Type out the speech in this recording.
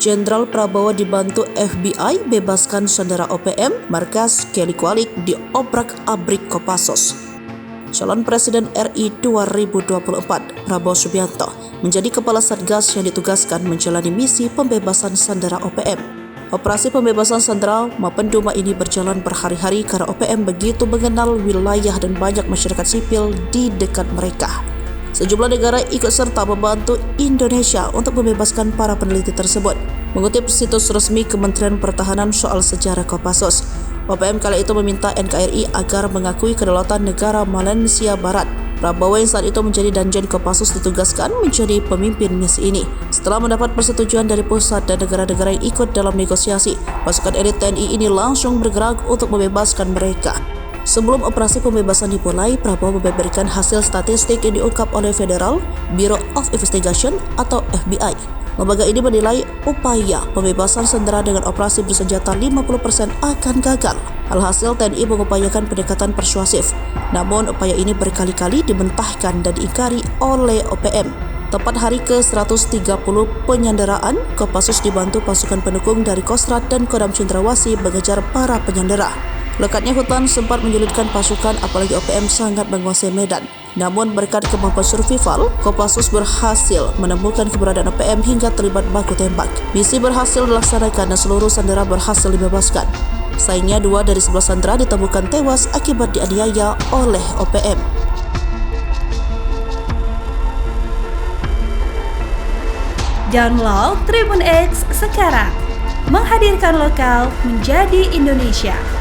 Jenderal Prabowo dibantu FBI bebaskan sandera OPM, markas Kelly Kualik diobrak-abrik Kopassus. Calon Presiden RI 2024, Prabowo Subianto, menjadi kepala Satgas yang ditugaskan menjalani misi pembebasan sandera OPM. Operasi pembebasan sandera Mapenduma ini berjalan berhari-hari karena OPM begitu mengenal wilayah dan banyak masyarakat sipil di dekat mereka. Sejumlah negara ikut serta membantu Indonesia untuk membebaskan para peneliti tersebut. Mengutip situs resmi Kementerian Pertahanan soal sejarah Kopassus, OPM kala itu meminta NKRI agar mengakui kedaulatan negara Malaysia Barat. Prabowo yang saat itu menjadi Danjen Kopassus ditugaskan menjadi pemimpin misi ini. Setelah mendapat persetujuan dari pusat dan negara-negara yang ikut dalam negosiasi, pasukan elit TNI ini langsung bergerak untuk membebaskan mereka. Sebelum operasi pembebasan dimulai, Prabowo membeberkan hasil statistik yang diungkap oleh Federal Bureau of Investigation atau FBI. Lembaga ini menilai upaya pembebasan sandera dengan operasi bersenjata 50% akan gagal. Alhasil TNI mengupayakan pendekatan persuasif. Namun upaya ini berkali-kali dimentahkan dan diingkari oleh OPM. Tepat hari ke-130 penyanderaan, Kopassus dibantu pasukan pendukung dari Kostrad dan Kodam Cendrawasih mengejar para penyandera. Lekatnya hutan sempat menyulitkan pasukan, apalagi OPM sangat menguasai medan. Namun berkat kemampuan survival, Kopassus berhasil menemukan keberadaan OPM hingga terlibat baku tembak. Misi berhasil dilaksanakan dan seluruh sandera berhasil dibebaskan. Sayangnya 2 dari 11 sandera ditemukan tewas akibat dianiaya oleh OPM. Download Tribun X sekarang, menghadirkan lokal menjadi Indonesia.